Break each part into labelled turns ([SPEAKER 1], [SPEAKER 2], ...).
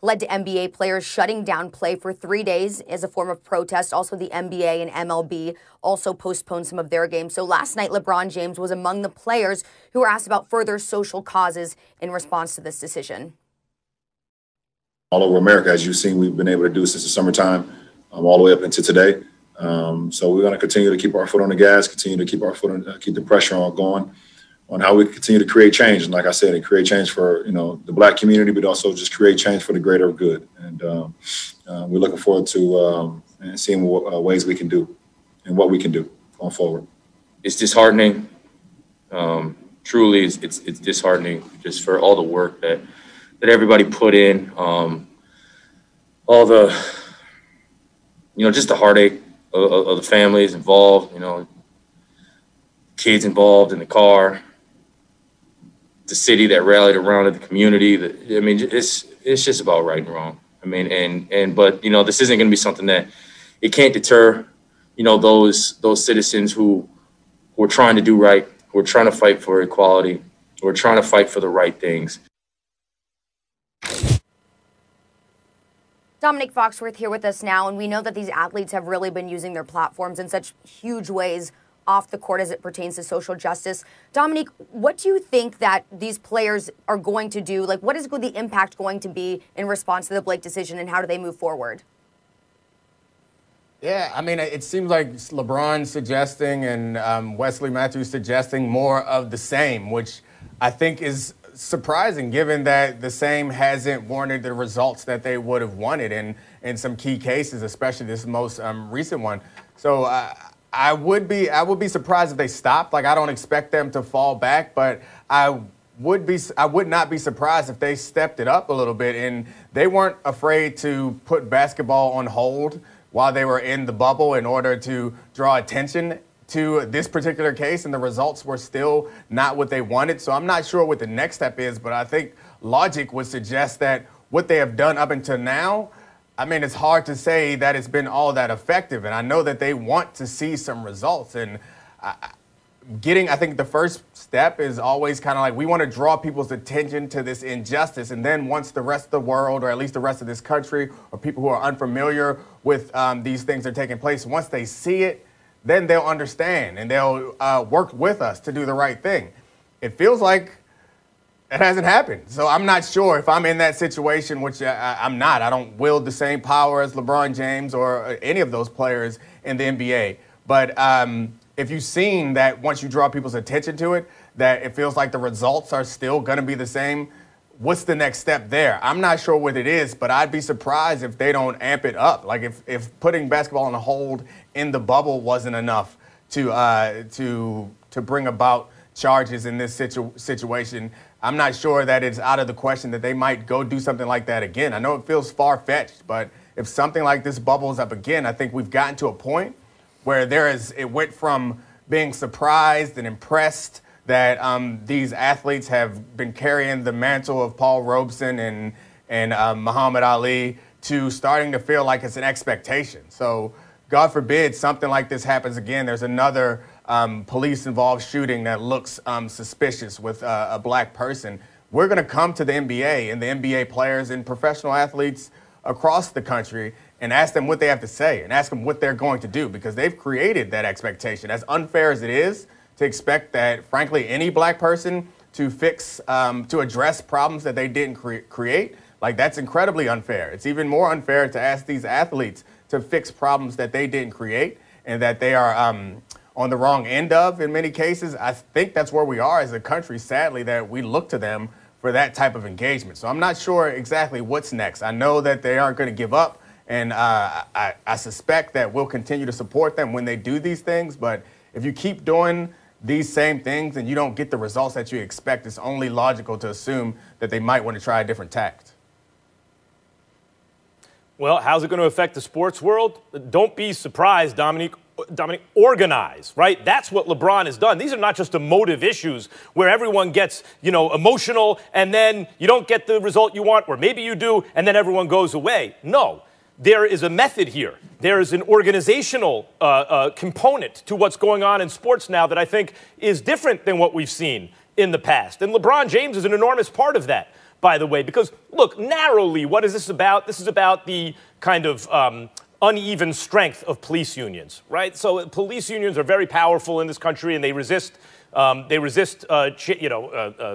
[SPEAKER 1] led to NBA players shutting down play for 3 days as a form of protest. Also, the NBA and MLB also postponed some of their games. So last night, LeBron James was among the players who were asked about further social causes in response to this decision.
[SPEAKER 2] All over America, as you've seen, we've been able to do since the summertime, all the way up into today. So we're going to continue to keep our foot on the gas, continue to keep our foot on, keep the pressure on going on how we continue to create change. And like I said, and create change for, the Black community, but also just create change for the greater good. And we're looking forward to seeing what ways we can do and what we can do going forward.
[SPEAKER 3] It's disheartening. Truly, it's disheartening just for all the work that everybody put in, all the, just the heartache of the families involved, kids involved in the car, the city that rallied around it, the community. It's just about right and wrong. But this isn't going to be something that it can't deter, those citizens who are trying to do right, who are trying to fight for equality, who are trying to fight for the right things.
[SPEAKER 1] Dominique Foxworth here with us now, and we know that these athletes have really been using their platforms in such huge ways off the court as it pertains to social justice. Dominique, what do you think that these players are going to do? Like, what is the impact going to be in response to the Blake decision, and how do they move forward?
[SPEAKER 4] Yeah, it seems like LeBron suggesting and Wesley Matthews suggesting more of the same, which I think is surprising, given that the same hasn't warranted the results that they would have wanted in some key cases, especially this most recent one. So I would be surprised if they stopped. Like, I don't expect them to fall back, but I would not be surprised if they stepped it up a little bit, and they weren't afraid to put basketball on hold while they were in the bubble in order to draw attention to this particular case, and the results were still not what they wanted. So I'm not sure what the next step is, but I think logic would suggest that what they have done up until now, it's hard to say that it's been all that effective. And I know that they want to see some results. And I think the first step is always kind of like, we want to draw people's attention to this injustice. And then once the rest of the world, or at least the rest of this country, or people who are unfamiliar with these things that are taking place, once they see it, then they'll understand and they'll work with us to do the right thing. It feels like it hasn't happened. So I'm not sure if I'm in that situation, which I'm not. I don't wield the same power as LeBron James or any of those players in the NBA. But if you've seen that once you draw people's attention to it, that it feels like the results are still going to be the same, what's the next step there? I'm not sure what it is, but I'd be surprised if they don't amp it up. Like, if putting basketball on hold in the bubble wasn't enough to bring about charges in this situation, I'm not sure that it's out of the question that they might go do something like that again. I know it feels far-fetched, but if something like this bubbles up again, I think we've gotten to a point where it went from being surprised and impressed that these athletes have been carrying the mantle of Paul Robeson and Muhammad Ali to starting to feel like it's an expectation. So God forbid something like this happens again. There's another police-involved shooting that looks suspicious with a black person. We're going to come to the NBA and the NBA players and professional athletes across the country and ask them what they have to say and ask them what they're going to do, because they've created that expectation. As unfair as it is to expect that, frankly, any black person to address problems that they didn't create, like, that's incredibly unfair. It's even more unfair to ask these athletes to fix problems that they didn't create and that they are on the wrong end of in many cases. I think that's where we are as a country, sadly, that we look to them for that type of engagement. So I'm not sure exactly what's next. I know that they aren't going to give up, and I suspect that we'll continue to support them when they do these things. But if you keep doing these same things and you don't get the results that you expect, it's only logical to assume that they might want to try a different tact.
[SPEAKER 5] Well, how's it going to affect the sports world? Don't be surprised, Dominique. Organize, right? That's what LeBron has done. These are not just emotive issues where everyone gets, emotional and then you don't get the result you want, or maybe you do, and then everyone goes away. No, there is a method here. There is an organizational component to what's going on in sports now that I think is different than what we've seen in the past. And LeBron James is an enormous part of that. by the way, because, look, narrowly, what is this about? This is about the kind of uneven strength of police unions, right? So police unions are very powerful in this country, and they resist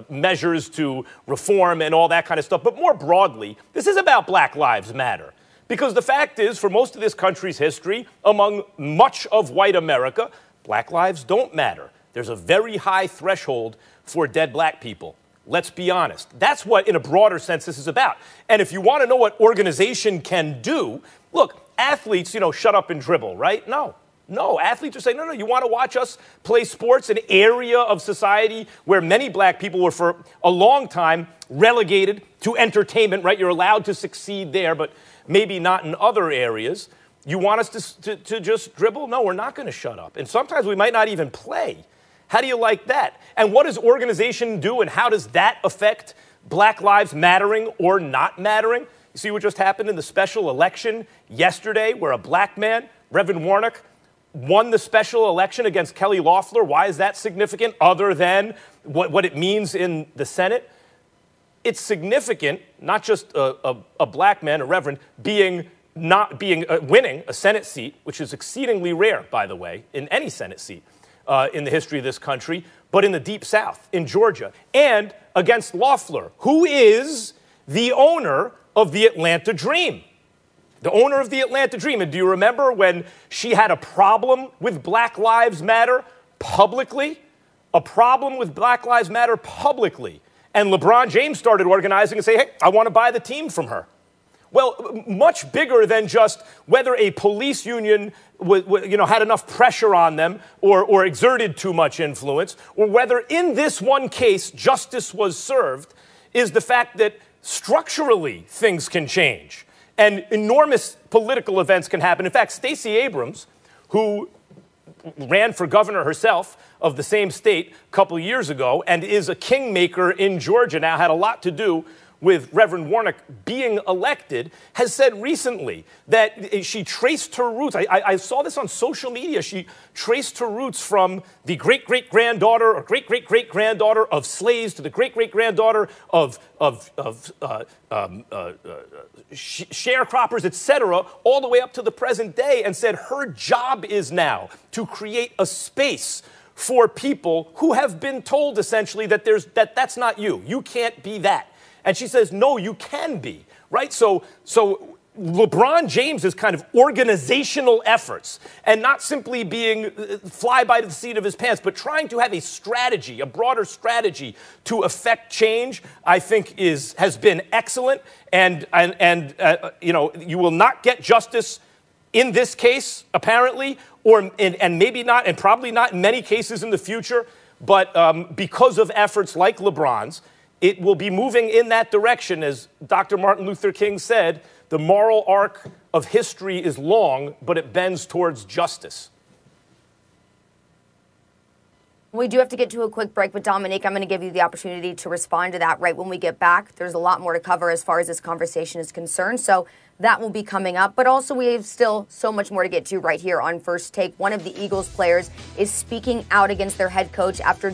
[SPEAKER 5] measures to reform and all that kind of stuff. But more broadly, this is about Black Lives Matter. Because the fact is, for most of this country's history, among much of white America, Black lives don't matter. There's a very high threshold for dead black people. Let's be honest. That's what, in a broader sense, this is about. And if you want to know what organization can do, look, athletes, shut up and dribble, right? No, athletes are saying, no, you want to watch us play sports, an area of society where many black people were for a long time relegated to entertainment, right? You're allowed to succeed there, but maybe not in other areas. You want us to just dribble? No, we're not going to shut up. And sometimes we might not even play. How do you like that? And what does organization do, and how does that affect Black lives mattering or not mattering? You see what just happened in the special election yesterday, where a black man, Reverend Warnock, won the special election against Kelly Loeffler. Why is that significant, other than what it means in the Senate? It's significant, not just a black man, a reverend, winning a Senate seat, which is exceedingly rare, by the way, in any Senate seat in the history of this country, but in the Deep South, in Georgia, and against Loeffler, who is the owner of the Atlanta Dream. The owner of the Atlanta Dream. And do you remember when she had a problem with Black Lives Matter publicly? A problem with Black Lives Matter publicly. And LeBron James started organizing and say, hey, I want to buy the team from her. Well, much bigger than just whether a police union had enough pressure on them or exerted too much influence, or whether in this one case justice was served, is the fact that structurally things can change and enormous political events can happen. In fact, Stacey Abrams, who ran for governor herself of the same state a couple of years ago and is a kingmaker in Georgia now, had a lot to do with Reverend Warnock being elected, has said recently that she traced her roots. I saw this on social media. She traced her roots from the great-great-granddaughter or great-great-great-granddaughter of slaves to the great-great-granddaughter of sharecroppers, etc., all the way up to the present day, and said her job is now to create a space for people who have been told essentially that that's not you. You can't be that. And she says, no, you can be, right? So LeBron James is kind of organizational efforts, and not simply being fly by the seat of his pants, but trying to have a strategy, a broader strategy to affect change, I think has been excellent. And you will not get justice in this case, apparently, and maybe not, and probably not in many cases in the future, but because of efforts like LeBron's, it will be moving in that direction. As Dr. Martin Luther King said, the moral arc of history is long, but it bends towards justice.
[SPEAKER 1] We do have to get to a quick break, but Dominique, I'm going to give you the opportunity to respond to that right when we get back. There's a lot more to cover as far as this conversation is concerned, so that will be coming up. But also, we have still so much more to get to right here on First Take. One of the Eagles players is speaking out against their head coach after